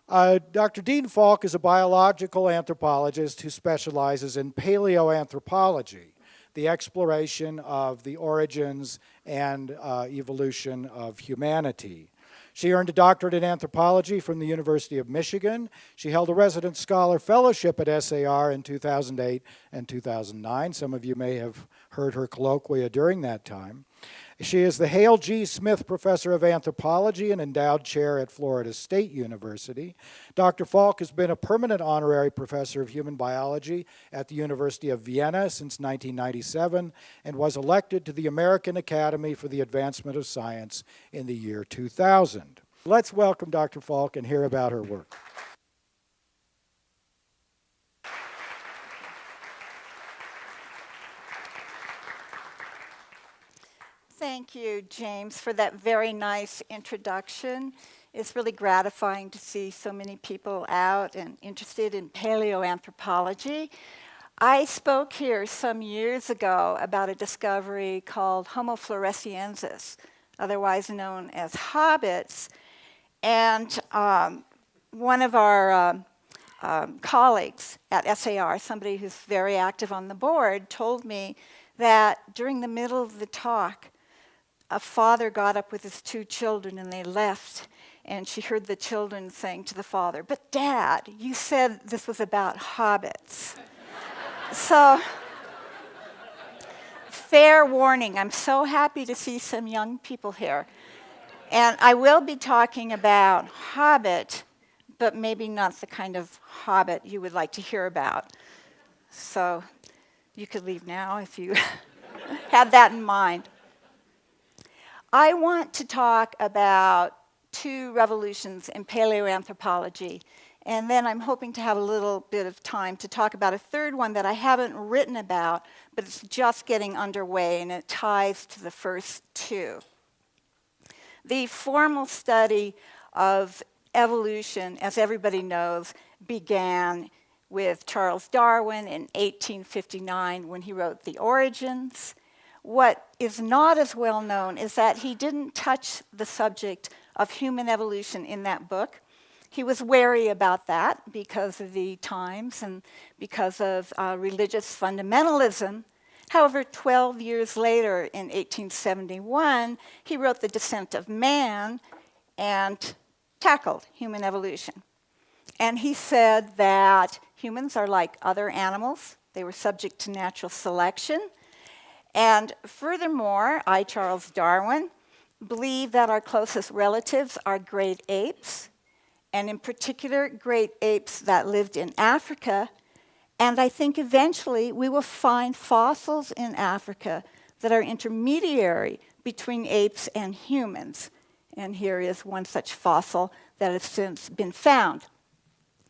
Dr. Dean Falk is a biological anthropologist who specializes in paleoanthropology, the exploration of the origins and evolution of humanity. She earned a doctorate in anthropology from the University of Michigan. She held a resident scholar fellowship at SAR in 2008 and 2009. Some of you may have heard her colloquia during that time. She is the Hale G. Smith Professor of Anthropology and Endowed Chair at Florida State University. Dr. Falk has been a permanent honorary professor of human biology at the University of Vienna since 1997 and was elected to the American Academy for the Advancement of Science in the year 2000. Let's welcome Dr. Falk and hear about her work. Thank you, James, for that very nice introduction. It's really gratifying to see so many people out and interested in paleoanthropology. I spoke here some years ago about a discovery called Homofloresiensis, otherwise known as Hobbits. And one of our colleagues at SAR, somebody who's very active on the board, told me that during the middle of the talk, a father got up with his two children and they left, and she heard the children saying to the father, "But Dad, you said this was about hobbits." So, fair warning, I'm so happy to see some young people here. And I will be talking about Hobbit, but maybe not the kind of Hobbit you would like to hear about. So you could leave now if you had that in mind. I want to talk about two revolutions in paleoanthropology, and then I'm hoping to have a little bit of time to talk about a third one that I haven't written about, but it's just getting underway, and it ties to the first two. The formal study of evolution, as everybody knows, began with Charles Darwin in 1859 when he wrote The Origins. What is not as well known is that he didn't touch the subject of human evolution in that book. He was wary about that because of the times and because of religious fundamentalism. However, 12 years later, in 1871, he wrote The Descent of Man and tackled human evolution. And he said that humans are like other animals. They were subject to natural selection. And furthermore, I, Charles Darwin, believe that our closest relatives are great apes, and in particular, great apes that lived in Africa. And I think eventually we will find fossils in Africa that are intermediary between apes and humans. And here is one such fossil that has since been found.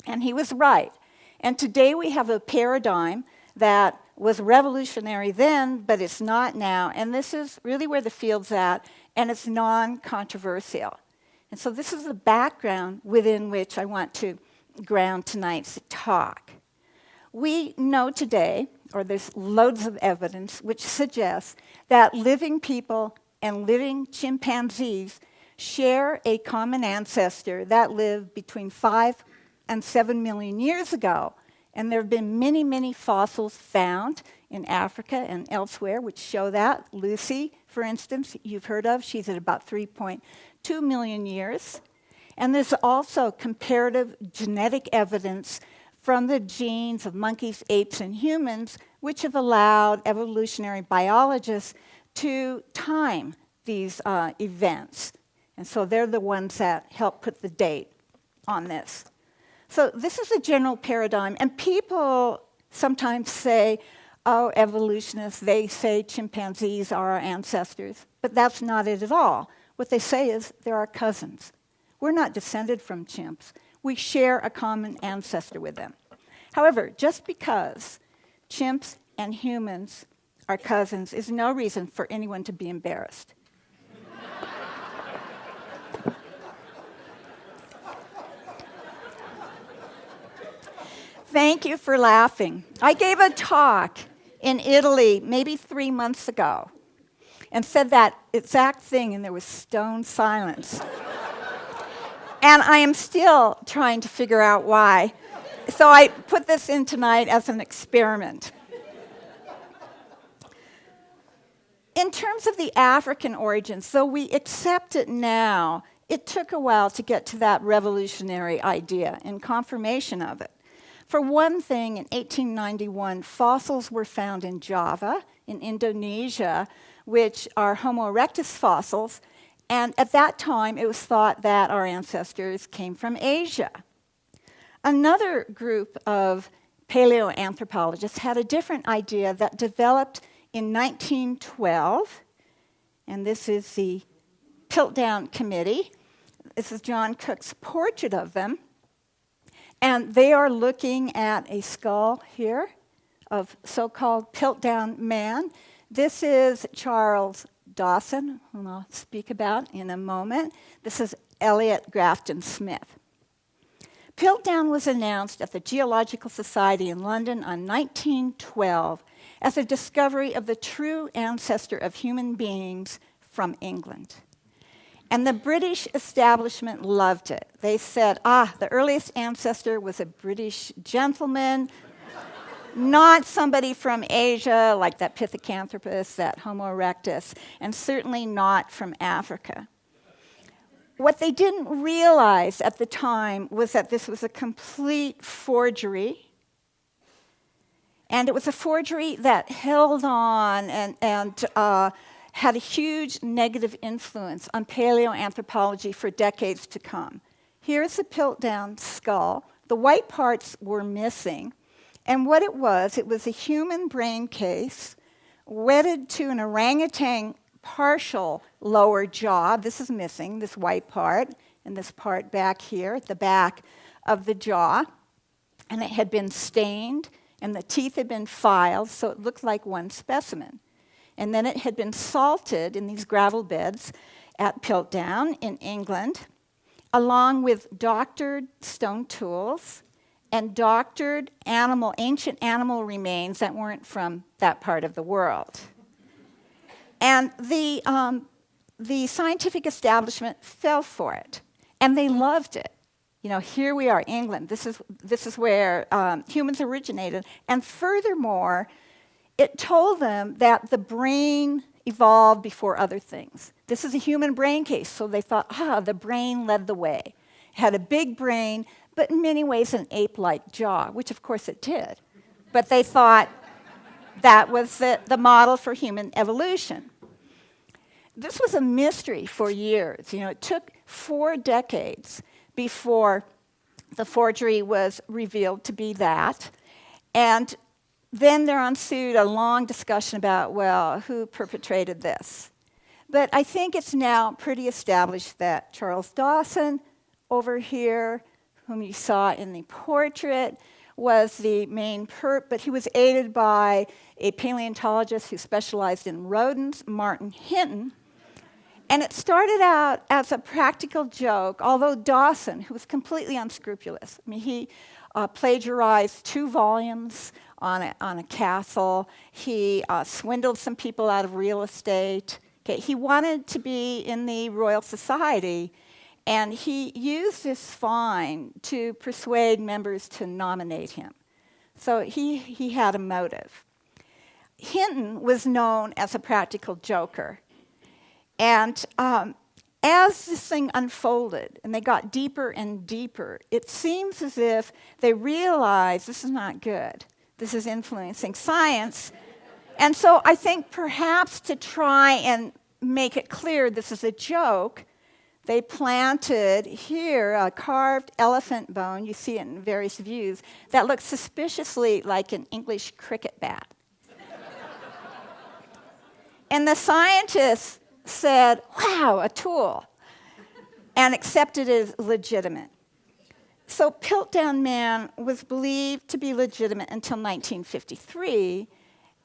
And he was right. And today we have a paradigm that was revolutionary then, but it's not now. And this is really where the field's at, and it's non-controversial. And so this is the background within which I want to ground tonight's talk. We know today, or there's loads of evidence, which suggests that living people and living chimpanzees share a common ancestor that lived between 5 and 7 million years ago. And there have been many, many fossils found in Africa and elsewhere which show that. Lucy, for instance, you've heard of. She's at about 3.2 million years. And there's also comparative genetic evidence from the genes of monkeys, apes, and humans, which have allowed evolutionary biologists to time these events. And so they're the ones that help put the date on this. So this is a general paradigm, and people sometimes say, oh, evolutionists, they say chimpanzees are our ancestors, but that's not it at all. What they say is they're our cousins. We're not descended from chimps. We share a common ancestor with them. However, just because chimps and humans are cousins is no reason for anyone to be embarrassed. Thank you for laughing. I gave a talk in Italy maybe 3 months ago and said that exact thing, and there was stone silence. And I am still trying to figure out why. So I put this in tonight as an experiment. In terms of the African origins, though we accept it now, it took a while to get to that revolutionary idea and confirmation of it. For one thing, in 1891, fossils were found in Java, in Indonesia, which are Homo erectus fossils, and at that time it was thought that our ancestors came from Asia. Another group of paleoanthropologists had a different idea that developed in 1912, and this is the Piltdown Committee. This is John Cook's portrait of them. And they are looking at a skull here of so-called Piltdown man. This is Charles Dawson, whom I'll speak about in a moment. This is Elliot Grafton Smith. Piltdown was announced at the Geological Society in London on 1912 as a discovery of the true ancestor of human beings from England. And the British establishment loved it. They said, the earliest ancestor was a British gentleman, not somebody from Asia like that Pithecanthropus, that Homo erectus, and certainly not from Africa. What they didn't realize at the time was that this was a complete forgery. And it was a forgery that held on and had a huge negative influence on paleoanthropology for decades to come. Here's the Piltdown skull. The white parts were missing. And what it was a human brain case wedded to an orangutan partial lower jaw. This is missing, this white part, and this part back here at the back of the jaw. And it had been stained, and the teeth had been filed, so it looked like one specimen. And then it had been salted in these gravel beds at Piltdown in England, along with doctored stone tools and doctored ancient animal remains that weren't from that part of the world. And the scientific establishment fell for it, and they loved it. You know, here we are, England. This is where humans originated. And furthermore, it told them that the brain evolved before other things. This is a human brain case, so they thought, the brain led the way. It had a big brain, but in many ways an ape-like jaw, which of course it did. But they thought that was the model for human evolution. This was a mystery for years. You know, it took 4 decades before the forgery was revealed to be that. And then there ensued a long discussion about, well, who perpetrated this? But I think it's now pretty established that Charles Dawson over here, whom you saw in the portrait, was the main perp, but he was aided by a paleontologist who specialized in rodents, Martin Hinton. And it started out as a practical joke, although Dawson, who was completely unscrupulous, I mean, he plagiarized 2 volumes on a castle. He swindled some people out of real estate. Okay, he wanted to be in the Royal Society, and he used this fine to persuade members to nominate him. So he had a motive. Hinton was known as a practical joker. And as this thing unfolded and they got deeper and deeper, it seems as if they realized this is not good. This is influencing science. And so I think perhaps to try and make it clear this is a joke, they planted here a carved elephant bone, you see it in various views, that looks suspiciously like an English cricket bat. And the scientists said, wow, a tool, and accepted it as legitimate. So Piltdown Man was believed to be legitimate until 1953,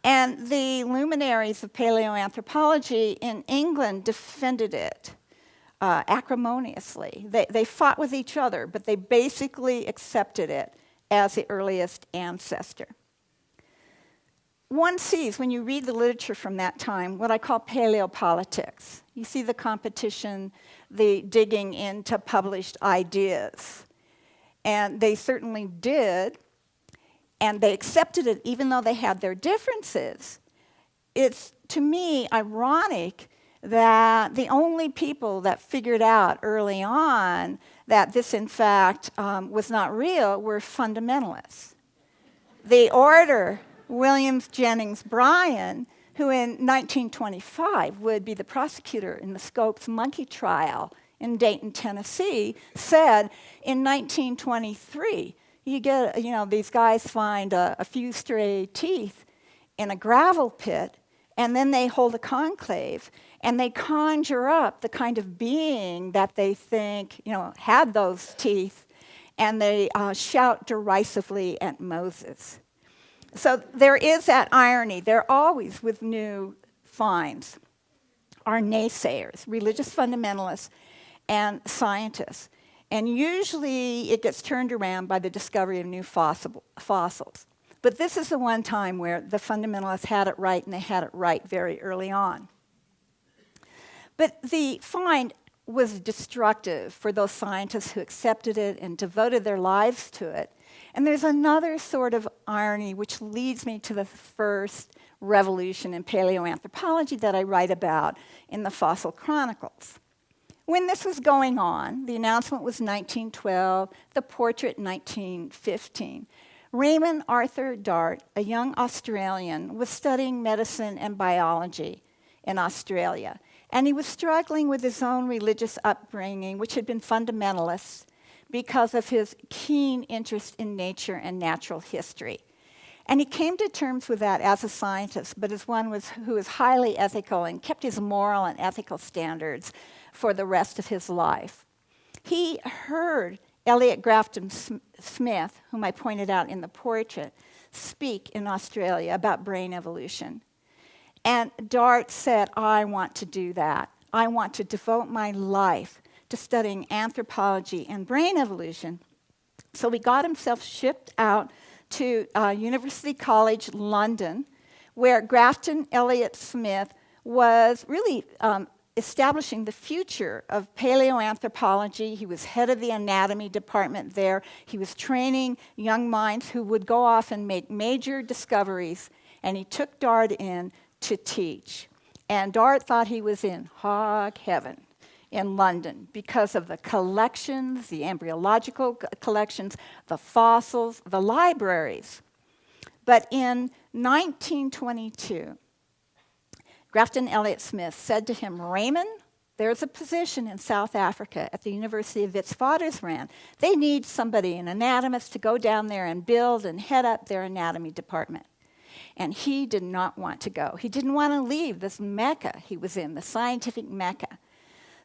and the luminaries of paleoanthropology in England defended it acrimoniously. They fought with each other, but they basically accepted it as the earliest ancestor. one sees, when you read the literature from that time, what I call Paleo Politics. You see the competition, the digging into published ideas. And they certainly did, and they accepted it even though they had their differences. It's, to me, ironic that the only people that figured out early on that this, in fact, was not real were fundamentalists. The orator, William Jennings Bryan, who in 1925 would be the prosecutor in the Scopes monkey trial in Dayton, Tennessee, said in 1923, these guys find a few stray teeth in a gravel pit, and then they hold a conclave, and they conjure up the kind of being that they think, had those teeth, and they shout derisively at Moses. So there is that irony. They're always, with new finds, are naysayers, religious fundamentalists, and scientists. And usually it gets turned around by the discovery of new fossils. But this is the one time where the fundamentalists had it right, and they had it right very early on. But the find was destructive for those scientists who accepted it and devoted their lives to it. And there's another sort of irony which leads me to the first revolution in paleoanthropology that I write about in the Fossil Chronicles. When this was going on, the announcement was 1912, the portrait 1915. Raymond Arthur Dart, a young Australian, was studying medicine and biology in Australia. And he was struggling with his own religious upbringing, which had been fundamentalist, because of his keen interest in nature and natural history. And he came to terms with that as a scientist, but as one who was highly ethical and kept his moral and ethical standards for the rest of his life. He heard Elliot Grafton Smith, whom I pointed out in the portrait, speak in Australia about brain evolution. And Dart said, I want to do that. I want to devote my life to studying anthropology and brain evolution. So he got himself shipped out to University College London, where Grafton Elliot Smith was really establishing the future of paleoanthropology. He was head of the anatomy department there. He was training young minds who would go off and make major discoveries, and he took Dart in to teach. And Dart thought he was in hog heaven in London because of the collections, the embryological collections, the fossils, the libraries. But in 1922, Grafton Elliot Smith said to him, Raymond, there's a position in South Africa at the University of Witwatersrand. They need somebody, an anatomist, to go down there and build and head up their anatomy department. And he did not want to go. He didn't want to leave this mecca he was in, the scientific mecca.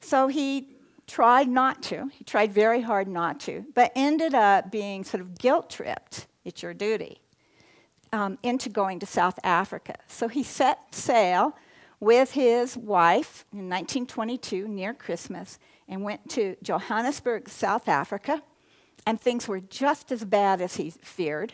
So he tried not to. He tried very hard not to, but ended up being sort of guilt-tripped, it's your duty, into going to South Africa. So he set sail with his wife in 1922, near Christmas, and went to Johannesburg, South Africa, and things were just as bad as he feared.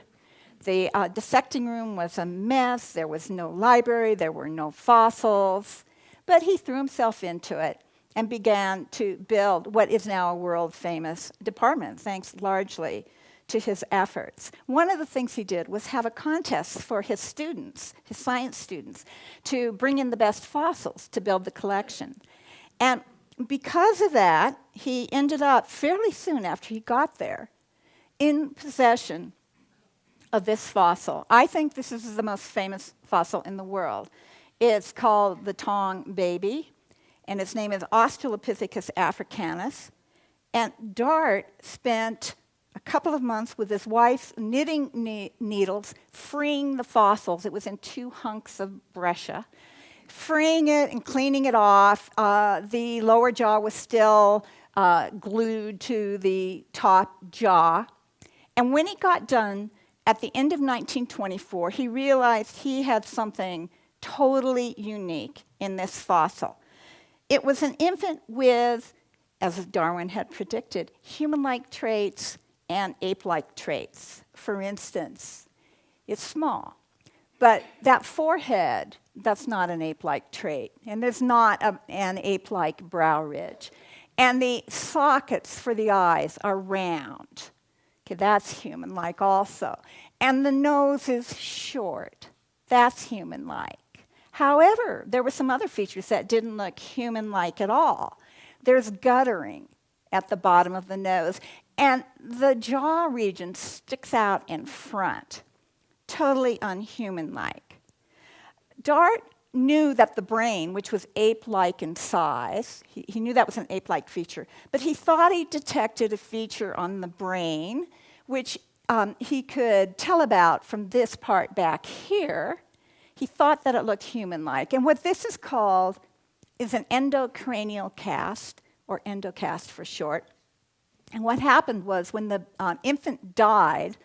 The dissecting room was a mess. There was no library. There were no fossils. But he threw himself into it and began to build what is now a world-famous department, thanks largely to his efforts. One of the things he did was have a contest for his students, his science students, to bring in the best fossils to build the collection. And because of that, he ended up, fairly soon after he got there, in possession of this fossil. I think this is the most famous fossil in the world. It's called the Tonk Baby, and its name is Australopithecus Africanus. And Dart spent a couple of months with his wife knitting needles, freeing the fossils. It was in 2 hunks of breccia, freeing it and cleaning it off. The lower jaw was still glued to the top jaw. And when he got done, at the end of 1924, he realized he had something totally unique in this fossil. It was an infant with, as Darwin had predicted, human-like traits and ape-like traits. For instance, it's small, But that forehead, that's not an ape-like trait. And there's not an ape-like brow ridge. And the sockets for the eyes are round. Okay, that's human-like also. And the nose is short. That's human-like. However, there were some other features that didn't look human-like at all. There's guttering at the bottom of the nose, and the jaw region sticks out in front. Totally unhuman-like. Dart knew that the brain, which was ape-like in size, he knew that was an ape-like feature, but he thought he detected a feature on the brain, which he could tell about from this part back here. He thought that it looked human-like. And what this is called is an endocranial cast, or endocast for short. And what happened was when the infant died,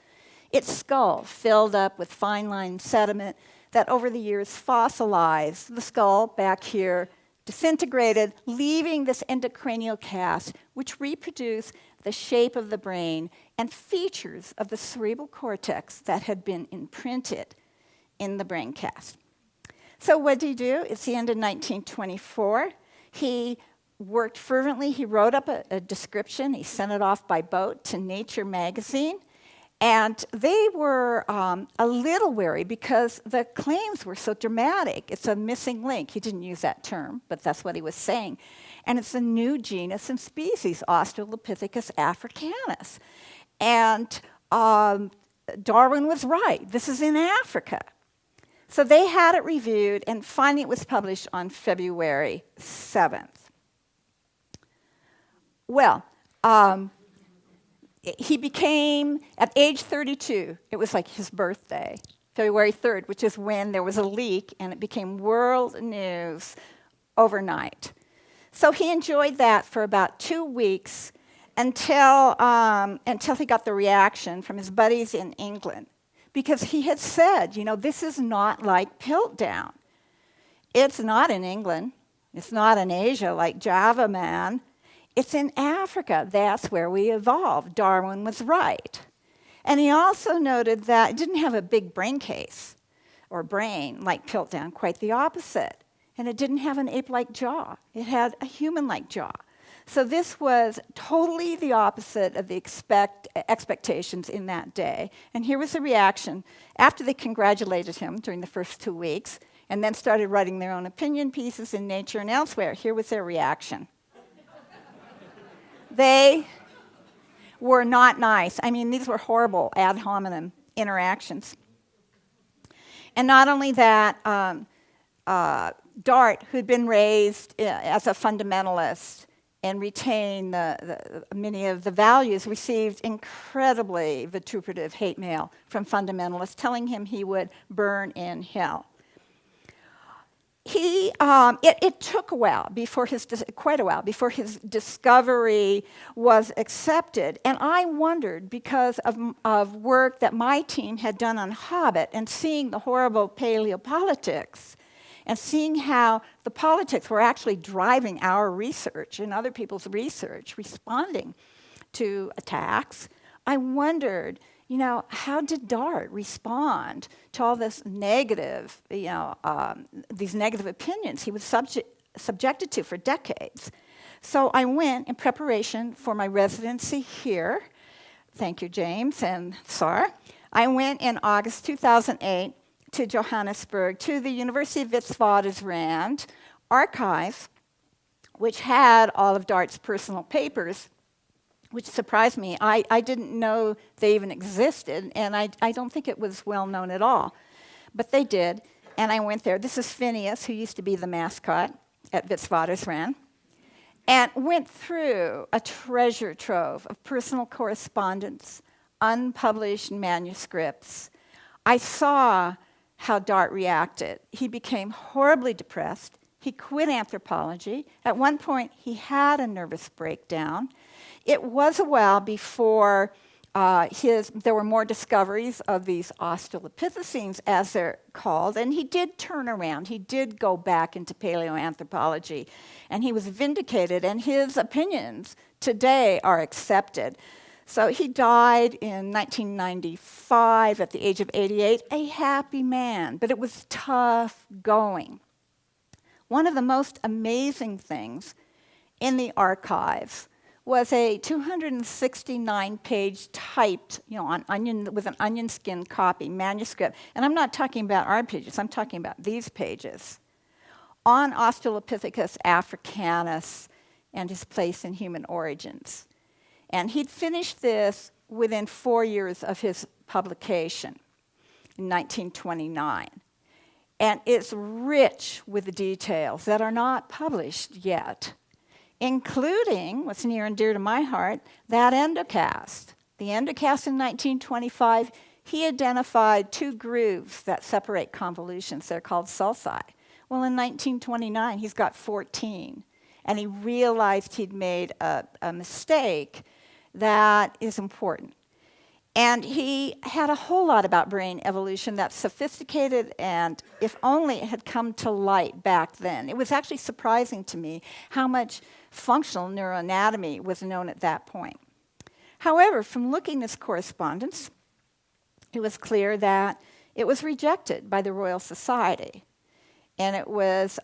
its skull filled up with fine-line sediment that over the years fossilized the skull back here, disintegrated, leaving this endocranial cast, which reproduced the shape of the brain and features of the cerebral cortex that had been imprinted in the brain cast. So what did he do? It's the end of 1924. He worked fervently. He wrote up a description. He sent it off by boat to Nature magazine. And they were a little wary because the claims were so dramatic. It's a missing link. He didn't use that term, but that's what he was saying. And it's a new genus and species, Australopithecus Africanus. And Darwin was right. This is in Africa. So they had it reviewed, and finally it was published on February 7th. Well, he became, at age 32, it was like his birthday, February 3rd, which is when there was a leak and it became world news overnight. So he enjoyed that for about 2 weeks until he got the reaction from his buddies in England. Because he had said, you know, this is not like Piltdown. It's not in England. It's not in Asia like Java Man. It's in Africa. That's where we evolved. Darwin was right. And he also noted that it didn't have a big brain case or brain like Piltdown, quite the opposite. And it didn't have an ape-like jaw. It had a human-like jaw. So this was totally the opposite of the expectations in that day. And here was the reaction after they congratulated him during the first 2 weeks and then started writing their own opinion pieces in Nature and elsewhere. Here was their reaction. They were not nice. I mean, these were horrible ad hominem interactions. And not only that, Dart, who'd been raised as a fundamentalist and retained many of the values, received incredibly vituperative hate mail from fundamentalists telling him he would burn in hell. It took a while quite a while before his discovery was accepted, and I wondered because of work that my team had done on Hobbit and seeing the horrible Paleo Politics, and seeing how the politics were actually driving our research and other people's research, responding to attacks. I wondered, you know, how did Dart respond to all this negative, these negative opinions he was subjected to for decades? So I went in preparation for my residency here. Thank you, James and Sar. I went in August 2008 to Johannesburg, to the University of Witwatersrand archives, which had all of Dart's personal papers, which surprised me. I didn't know they even existed, and I don't think it was well known at all. But they did, and I went there. This is Phineas, who used to be the mascot at Witwatersrand, and went through a treasure trove of personal correspondence, unpublished manuscripts. I saw how Dart reacted. He became horribly depressed. He quit anthropology. At one point, he had a nervous breakdown. It was a while before there were more discoveries of these Australopithecines, as they're called, and he did turn around. He did go back into paleoanthropology, and he was vindicated, and his opinions today are accepted. So he died in 1995 at the age of 88, a happy man, but it was tough going. One of the most amazing things in the archives was a 269-page typed, with an onion skin copy, manuscript. And I'm not talking about our pages, I'm talking about these pages, on Australopithecus Africanus and his place in human origins. And he'd finished this within 4 years of his publication in 1929. And it's rich with details that are not published yet, including, what's near and dear to my heart, that Endcast. The Endcast in 1925, he identified 2 grooves that separate convolutions. They're called sulci. Well, in 1929, he's got 14. And he realized he'd made a mistake that is important. And he had a whole lot about brain evolution that's sophisticated, and if only it had come to light back then. It was actually surprising to me how much functional neuroanatomy was known at that point. However, from looking at this correspondence, it was clear that it was rejected by the Royal Society. And it was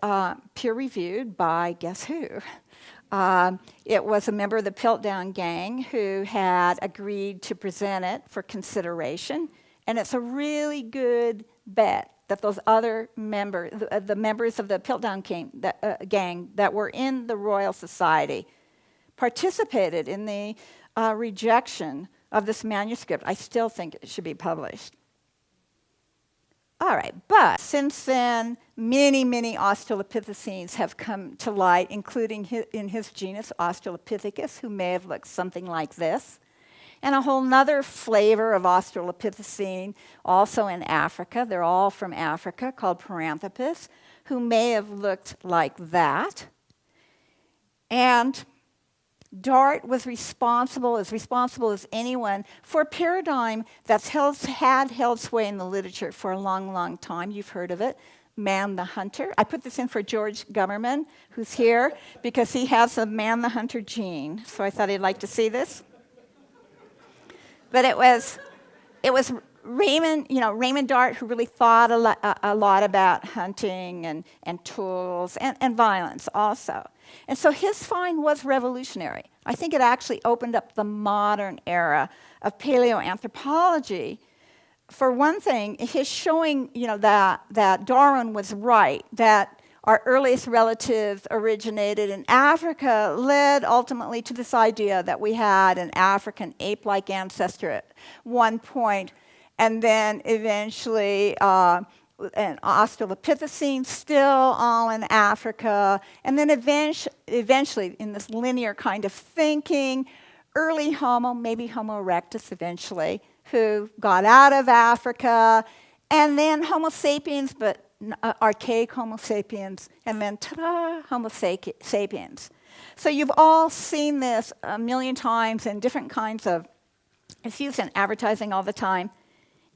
peer-reviewed by, guess who? It was a member of the Piltdown gang who had agreed to present it for consideration. And it's a really good bet that those other members, the members of the Piltdown gang that were in the Royal Society, participated in the rejection of this manuscript. I still think it should be published. All right, but since then, many, many Australopithecines have come to light, including in his genus Australopithecus, who may have looked something like this, and a whole nother flavor of Australopithecine, also in Africa, they're all from Africa, called Paranthesis, who may have looked like that. And Dart was responsible as anyone, for a paradigm that's had held sway in the literature for a long, long time. You've heard of it, man the hunter. I put this in for George Gummerman, who's here, because he has a man the hunter gene. So I thought he'd like to see this. But it was Raymond Dart, who really thought a lot about hunting and tools and violence also. And so his find was revolutionary. I think it actually opened up the modern era of paleoanthropology. For one thing, his showing that Darwin was right, that our earliest relatives originated in Africa, led ultimately to this idea that we had an African ape-like ancestor at one point, and then eventually an Australopithecine still all in Africa, and then eventually in this linear kind of thinking, early Homo, maybe Homo erectus eventually, who got out of Africa, and then Homo sapiens, but archaic Homo sapiens, and then ta-da, Homo sapiens. So you've all seen this a million times in different kinds of, it's used in advertising all the time,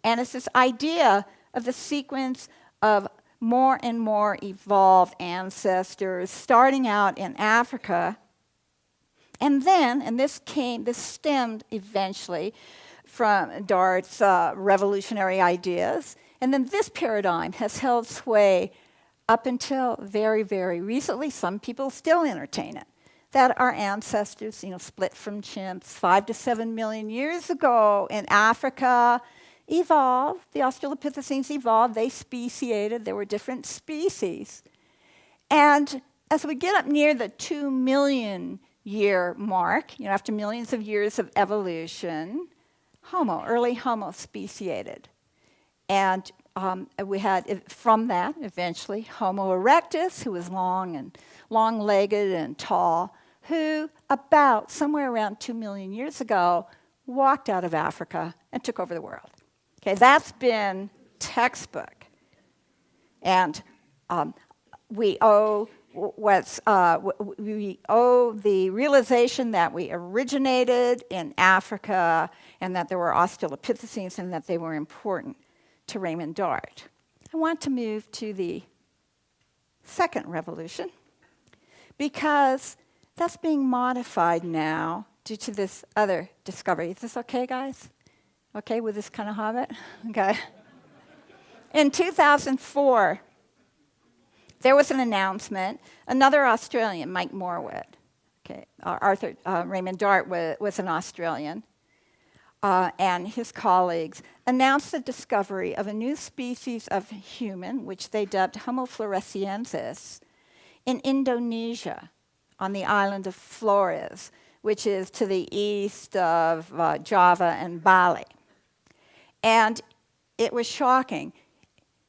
and it's this idea of the sequence of more and more evolved ancestors starting out in Africa. And then, and this stemmed eventually from Dart's revolutionary ideas. And then this paradigm has held sway up until very, very recently. Some people still entertain it, that our ancestors, split from chimps 5 to 7 million years ago in Africa, evolved. The Australopithecines evolved. They speciated. There were different species. And as we get up near the 2 million year mark, after millions of years of evolution, early Homo speciated. And we had, from that, eventually, Homo erectus, who was long-legged and tall, who about somewhere around 2 million years ago walked out of Africa and took over the world. Okay, that's been textbook. And we owe the realization that we originated in Africa and that there were Australopithecines and that they were important to Raymond Dart. I want to move to the second revolution because that's being modified now due to this other discovery. Is this okay, guys? Okay with this kind of hobbit? Okay. In 2004, there was an announcement. Another Australian, Mike Morwood, okay, Arthur Raymond Dart was an Australian, and his colleagues announced the discovery of a new species of human, which they dubbed Homofloresiensis, in Indonesia, on the island of Flores, which is to the east of Java and Bali. And it was shocking.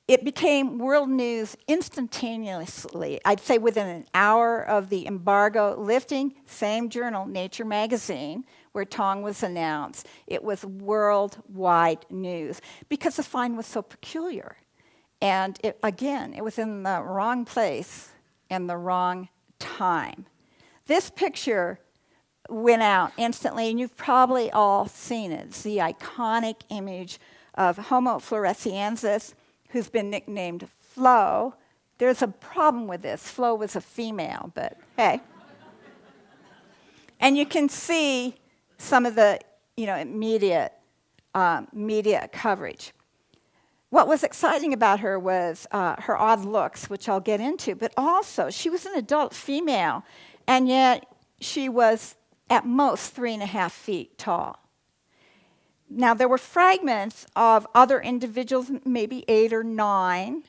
It became world news instantaneously. I'd say within an hour of the embargo lifting, same journal, Nature magazine, where Taung was announced, it was worldwide news because the find was so peculiar. And again, it was in the wrong place and the wrong time. This picture went out instantly, and you've probably all seen it. It's the iconic image of Homo floresiensis, who's been nicknamed Flo. There's a problem with this. Flo was a female, but hey. And you can see some of the immediate media coverage. What was exciting about her was her odd looks, which I'll get into, but also she was an adult female, and yet she was at most 3.5 feet tall. Now, there were fragments of other individuals, maybe 8 or 9.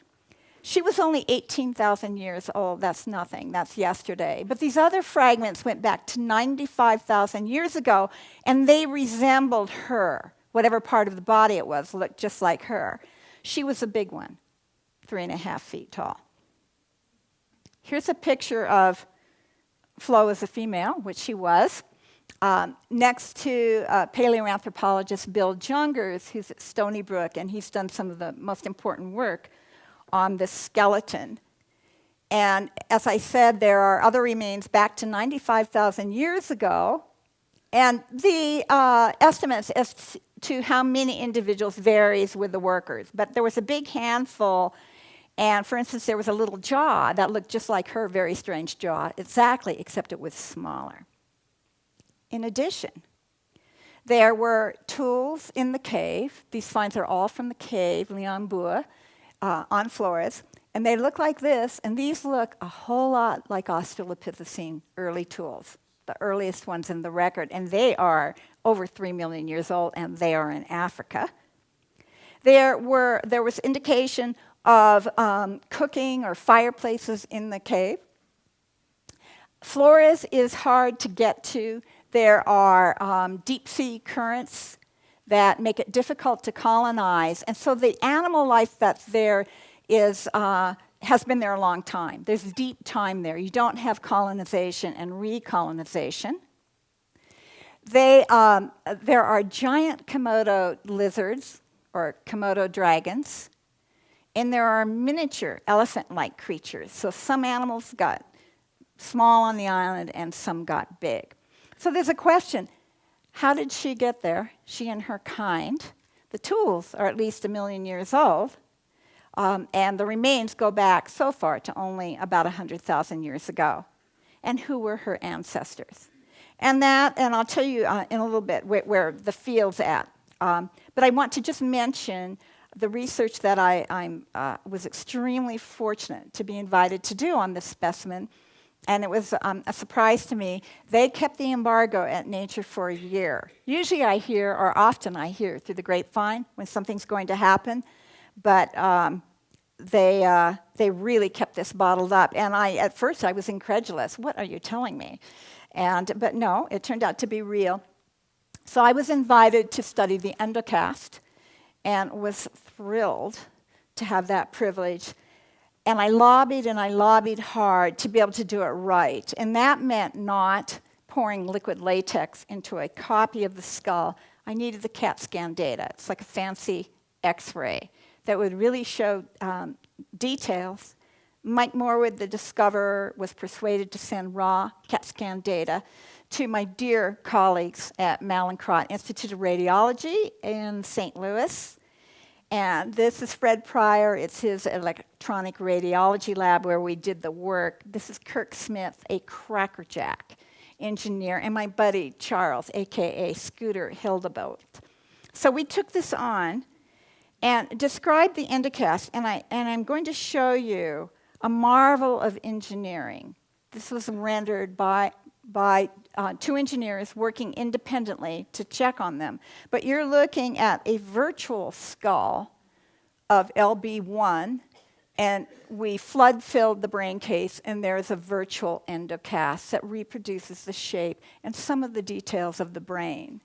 She was only 18,000 years old. That's nothing. That's yesterday. But these other fragments went back to 95,000 years ago, and they resembled her. Whatever part of the body it was looked just like her. She was a big one, 3.5 feet tall. Here's a picture of Flo as a female, which she was. Next to paleoanthropologist Bill Jungers, who's at Stony Brook, and he's done some of the most important work on this skeleton. And as I said, there are other remains back to 95,000 years ago, and the estimates as to how many individuals varies with the workers. But there was a big handful, and for instance, there was a little jaw that looked just like her very strange jaw, exactly, except it was smaller. In addition, there were tools in the cave. These finds are all from the cave, Liambua, on Flores. And they look like this, and these look a whole lot like Australopithecine early tools, the earliest ones in the record. And they are over 3 million years old, and they are in Africa. There was indication of cooking or fireplaces in the cave. Flores is hard to get to. There are deep-sea currents that make it difficult to colonize. And so the animal life that's there has been there a long time. There's deep time there. You don't have colonization and recolonization. There are giant Komodo lizards, or Komodo dragons, and there are miniature elephant-like creatures. So some animals got small on the island and some got big. So there's a question, how did she get there, she and her kind? The tools are at least 1 million years old, and the remains go back so far to only about 100,000 years ago. And who were her ancestors? And I'll tell you in a little bit where the field's at. But I want to just mention the research that I was extremely fortunate to be invited to do on this specimen. And it was a surprise to me. They kept the embargo at Nature for a year. Usually I hear, or often I hear through the grapevine when something's going to happen, but they really kept this bottled up. And at first I was incredulous. What are you telling me? But no, it turned out to be real. So I was invited to study the Undercast and was thrilled to have that privilege. And I lobbied hard to be able to do it right. And that meant not pouring liquid latex into a copy of the skull. I needed the CAT scan data. It's like a fancy X-ray that would really show details. Mike Morwood, the discoverer, was persuaded to send raw CAT scan data to my dear colleagues at Mallinckrodt Institute of Radiology in St. Louis. And this is Fred Pryor. It's his electronic radiology lab where we did the work. This is Kirk Smith, a crackerjack engineer, and my buddy Charles, aka Scooter Hildeboat. So we took this on and described the Endcast, and I'm going to show you a marvel of engineering. This was rendered by two engineers working independently to check on them. But you're looking at a virtual skull of LB1, and we flood-filled the brain case, and there's a virtual endocast that reproduces the shape and some of the details of the brain.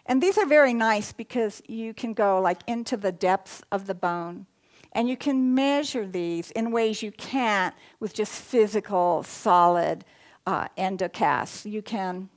And these are very nice because you can go like into the depths of the bone, and you can measure these in ways you can't with just physical, solid endocasts. You can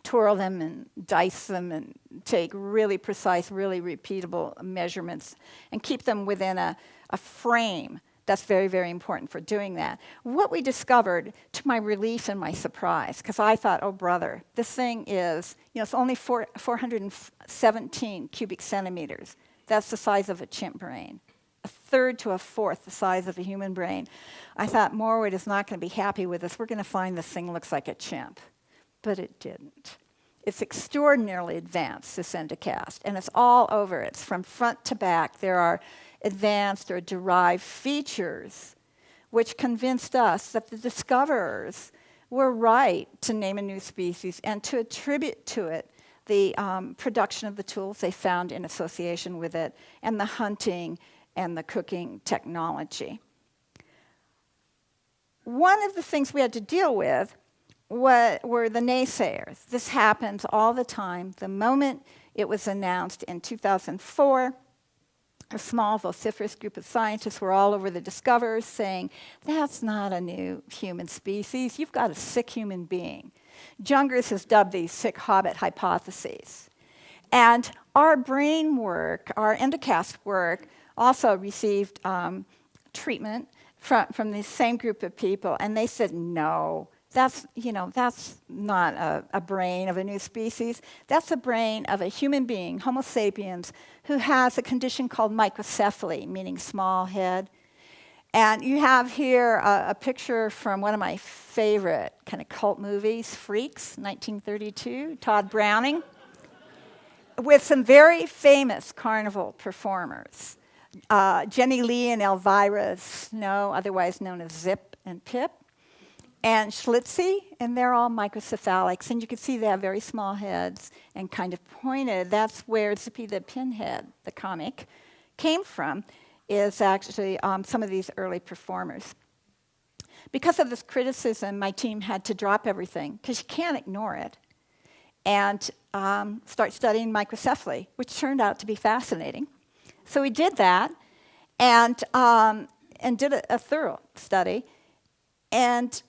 twirl them and dice them and take really precise, really repeatable measurements and keep them within a frame. That's very, very important for doing that. What we discovered, to my relief and my surprise, because I thought, oh brother, this thing is, it's only 417 cubic centimeters. That's the size of a chimp brain. A third to a fourth the size of a human brain. I thought Morwood is not going to be happy with us. We're going to find this thing looks like a chimp. But it didn't. It's extraordinarily advanced, this endocast, and it's all over. It's from front to back. There are advanced or derived features which convinced us that the discoverers were right to name a new species and to attribute to it the production of the tools they found in association with it and the hunting and the cooking technology. One of the things we had to deal with were the naysayers. This happens all the time. The moment it was announced in 2004, a small vociferous group of scientists were all over the discoverers saying, that's not a new human species. You've got a sick human being. Jungers has dubbed these sick Hobbit hypotheses. And our brain work, our endocast work, also received treatment from this same group of people. And they said, no, that's not a brain of a new species. That's a brain of a human being, Homo sapiens, who has a condition called microcephaly, meaning small head. And you have here a picture from one of my favorite kind of cult movies, Freaks, 1932, Todd Browning, with some very famous carnival performers. Jenny Lee and Elvira Snow, otherwise known as Zip and Pip, and Schlitzie, and they're all microcephalics. And you can see they have very small heads and kind of pointed. That's where Zippy the Pinhead, the comic, came from, is actually some of these early performers. Because of this criticism, my team had to drop everything, because you can't ignore it, and start studying microcephaly, which turned out to be fascinating. So we did that, and did a thorough study. And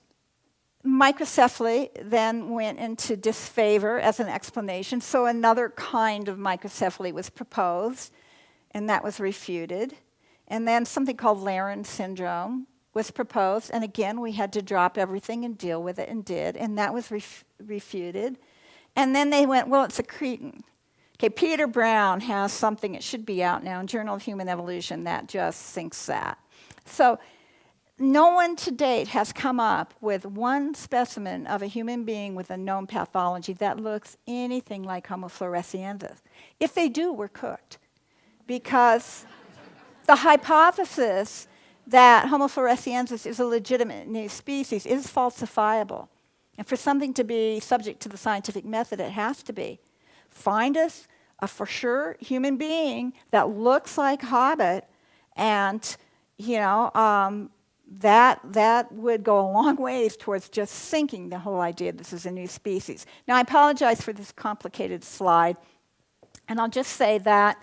microcephaly then went into disfavor as an explanation. So another kind of microcephaly was proposed, and that was refuted. And then something called Laron syndrome was proposed, and again, we had to drop everything and deal with it, and did, and that was refuted. And then they went, well, it's a cretin. Okay, Peter Brown has something, it should be out now, in Journal of Human Evolution, that just thinks that. So no one to date has come up with one specimen of a human being with a known pathology that looks anything like Homofloresiensis. If they do, we're cooked. Because the hypothesis that Homofloresiensis is a legitimate new species is falsifiable. And for something to be subject to the scientific method, it has to be. Find us a for sure human being that looks like Hobbit, and that would go a long ways towards just sinking the whole idea this is a new species. Now, I apologize for this complicated slide, and I'll just say that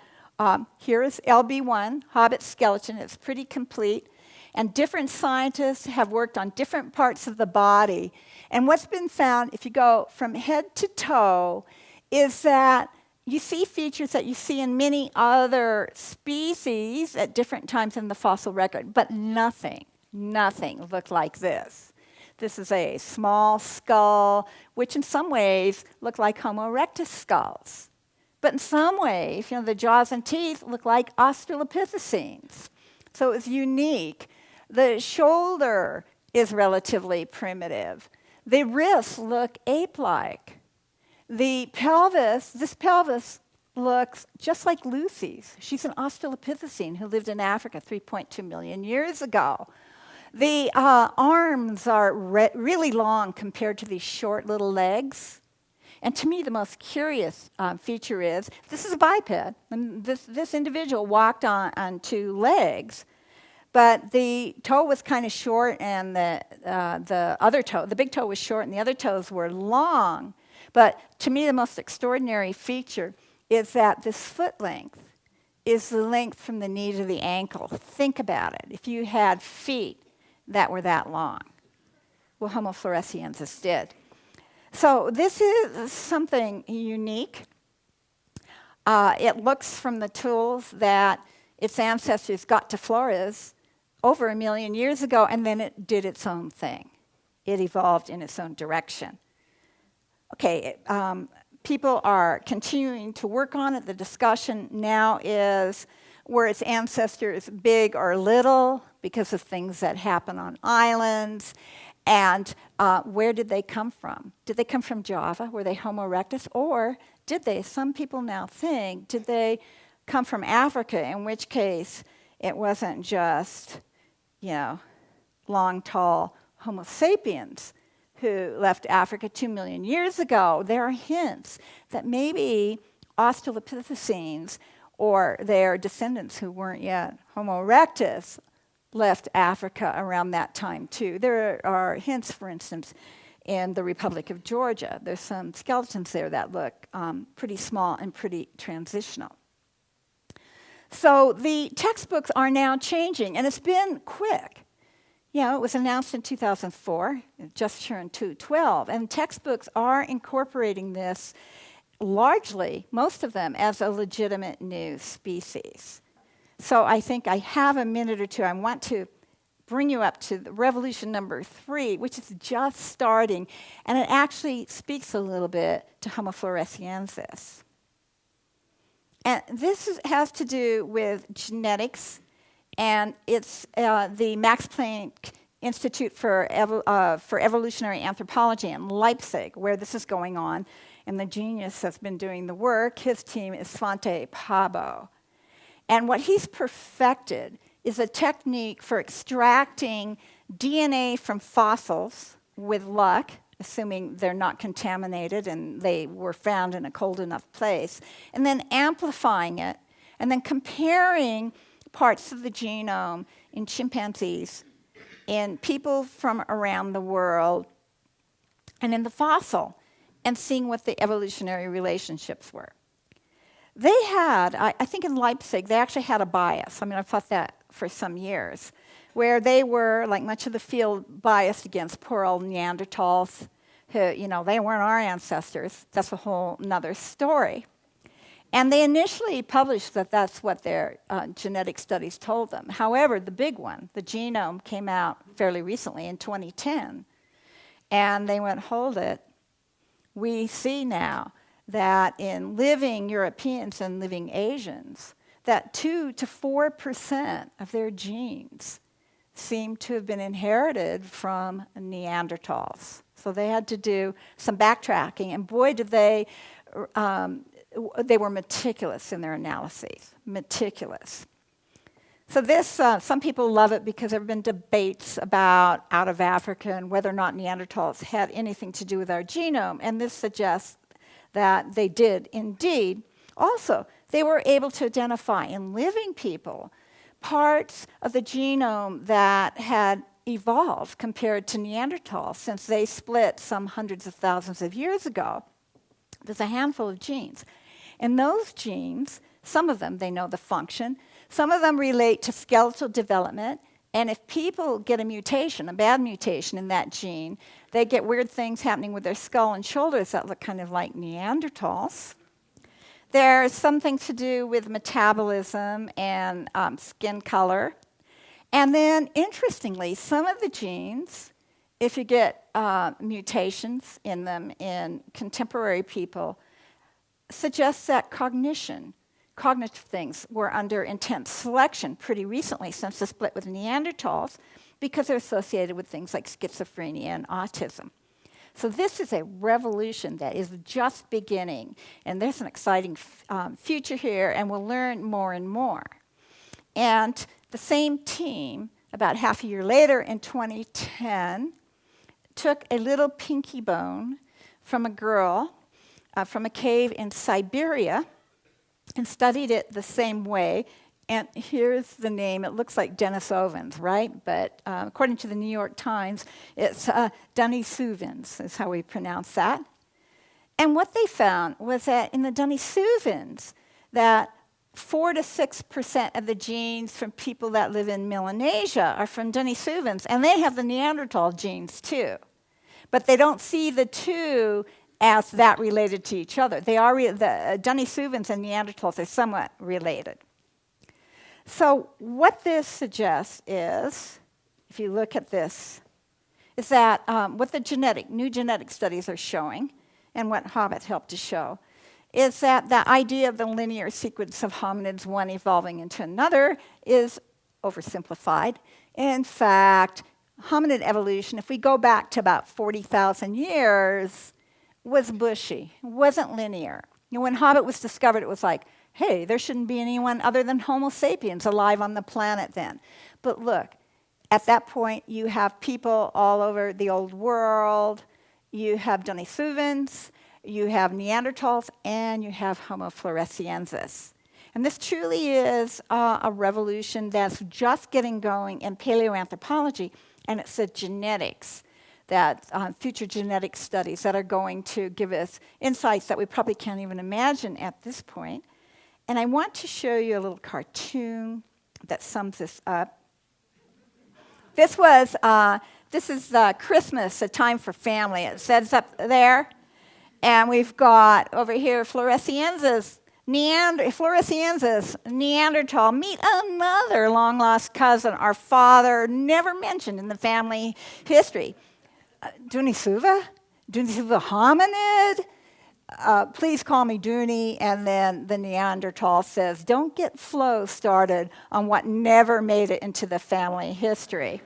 here is LB1, Hobbit skeleton. It's pretty complete. And different scientists have worked on different parts of the body. And what's been found, if you go from head to toe, is that you see features that you see in many other species at different times in the fossil record, but nothing looked like this. This is a small skull, which in some ways look like Homo erectus skulls. But in some ways, the jaws and teeth look like Australopithecines. So it's unique. The shoulder is relatively primitive. The wrists look ape-like. This pelvis looks just like Lucy's. She's an Australopithecine who lived in Africa 3.2 million years ago. The arms are really long compared to these short little legs. And to me, the most curious feature is, this is a biped. And this individual walked on two legs, but the toe was kind of short and the other toe, the big toe was short and the other toes were long. But to me, the most extraordinary feature is that this foot length is the length from the knee to the ankle. Think about it. If you had feet that were that long. Well, Homofloresiensis did. So this is something unique. It looks from the tools that its ancestors got to Flores over 1 million years ago, and then it did its own thing. It evolved in its own direction. Okay, people are continuing to work on it. The discussion now is, were its ancestors big or little because of things that happen on islands? And where did they come from? Did they come from Java? Were they Homo erectus? Or did they, some people now think, did they come from Africa, in which case it wasn't just, long, tall Homo sapiens who left Africa 2 million years ago. There are hints that maybe Australopithecines or their descendants who weren't yet Homo erectus left Africa around that time too. There are hints, for instance, in the Republic of Georgia. There's some skeletons there that look pretty small and pretty transitional. So the textbooks are now changing, and it's been quick. It was announced in 2004, just turned 2012, and textbooks are incorporating this largely, most of them, as a legitimate new species. So I think I have a minute or two. I want to bring you up to the revolution number 3, which is just starting, and it actually speaks a little bit to Homofloresiensis. And this has to do with genetics, and it's the Max Planck Institute for Evolutionary Anthropology in Leipzig, where this is going on, and the genius that's been doing the work, his team is Svante Pääbo. And what he's perfected is a technique for extracting DNA from fossils with luck, assuming they're not contaminated and they were found in a cold enough place, and then amplifying it, and then comparing parts of the genome in chimpanzees, in people from around the world, and in the fossil, and seeing what the evolutionary relationships were. They had, I think in Leipzig, they actually had a bias. I've thought that for some years, where they were, like much of the field, biased against poor old Neanderthals, who, they weren't our ancestors. That's a whole nother story. And they initially published that that's what their genetic studies told them. However, the big one, the genome, came out fairly recently in 2010. And they went, hold it. We see now that in living Europeans and living Asians, that 2 to 4% of their genes seem to have been inherited from Neanderthals. So they had to do some backtracking, and boy, did they were meticulous in their analyses, meticulous. So this, some people love it because there have been debates about out of Africa and whether or not Neanderthals had anything to do with our genome, and this suggests that they did indeed. Also, they were able to identify in living people parts of the genome that had evolved compared to Neanderthals, since they split some hundreds of thousands of years ago. There's a handful of genes. And those genes, some of them, they know the function. Some of them relate to skeletal development. And if people get a mutation, a bad mutation in that gene, they get weird things happening with their skull and shoulders that look kind of like Neanderthals. There's something to do with metabolism and skin color. And then, interestingly, some of the genes, if you get mutations in them in contemporary people, suggests that cognitive things were under intense selection pretty recently since the split with Neanderthals, because they're associated with things like schizophrenia and autism. So this is a revolution that is just beginning, and there's an exciting future here, and we'll learn more and more. And the same team, about half a year later in 2010, took a little pinky bone from a girl from a cave in Siberia and studied it the same way. And here's the name. It looks like Denisovans, right? But according to the New York Times, it's Denisovans is how we pronounce that. And what they found was that in the Denisovans, that 4 to 6% of the genes from people that live in Melanesia are from Denisovans, and they have the Neanderthal genes too. But they don't see the two as that related to each other. They are the Denisovans and Neanderthals are somewhat related. So what this suggests is, if you look at this, is that what the new genetic studies are showing, and what Hobbit helped to show, is that the idea of the linear sequence of hominids, one evolving into another, is oversimplified. In fact, hominid evolution, if we go back to about 40,000 years, was bushy, wasn't linear. When Hobbit was discovered, it was like, hey, there shouldn't be anyone other than Homo sapiens alive on the planet then. But look, at that point, you have people all over the old world. You have Denisovans, you have Neanderthals, and you have Homofloresiensis. And this truly is a revolution that's just getting going in paleoanthropology, and it's the genetics, that future genetic studies that are going to give us insights that we probably can't even imagine at this point. And I want to show you a little cartoon that sums this up. This is Christmas, a time for family. It says up there. And we've got over here Floresiensis, Neanderthal. Meet another long-lost cousin, our father, never mentioned in the family history. Denisova hominid? Please call me Dooney. And then the Neanderthal says, don't get Flo started on what never made it into the family history.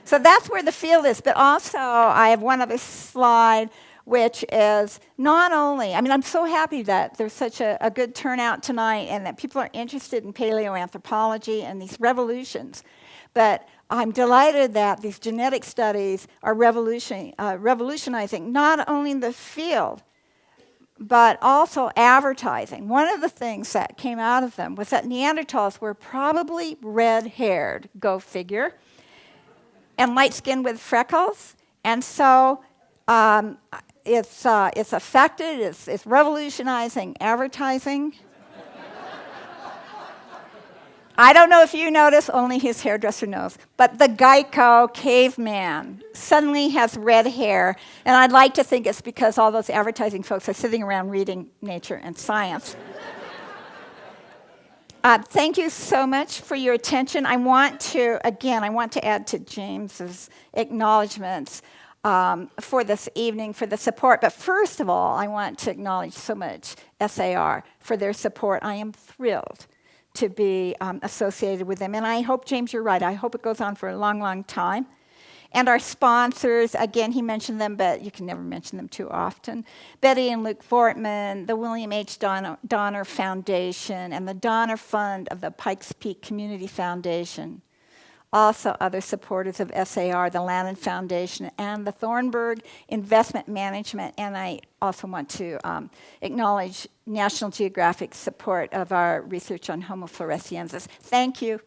So that's where the field is. But also, I have one other slide, which is not only, I'm so happy that there's such a good turnout tonight and that people are interested in paleoanthropology and these revolutions. But I'm delighted that these genetic studies are revolutionizing not only the field, but also advertising. One of the things that came out of them was that Neanderthals were probably red-haired, go figure, and light-skinned with freckles. And so it's affected, it's revolutionizing advertising. I don't know if you notice, only his hairdresser knows, but the Geico caveman suddenly has red hair, and I'd like to think it's because all those advertising folks are sitting around reading Nature and Science. Thank you so much for your attention. I want to add to James's acknowledgments for this evening, for the support. But first of all, I want to acknowledge so much SAR for their support. I am thrilled to be associated with them. And I hope, James, you're right. I hope it goes on for a long, long time. And our sponsors, again, he mentioned them, but you can never mention them too often. Betty and Luke Fortman, the William H. Donner Foundation, and the Donner Fund of the Pikes Peak Community Foundation. Also, other supporters of SAR, the Lannan Foundation, and the Thornburg Investment Management. And I also want to acknowledge National Geographic's support of our research on Homofloresiensis. Thank you.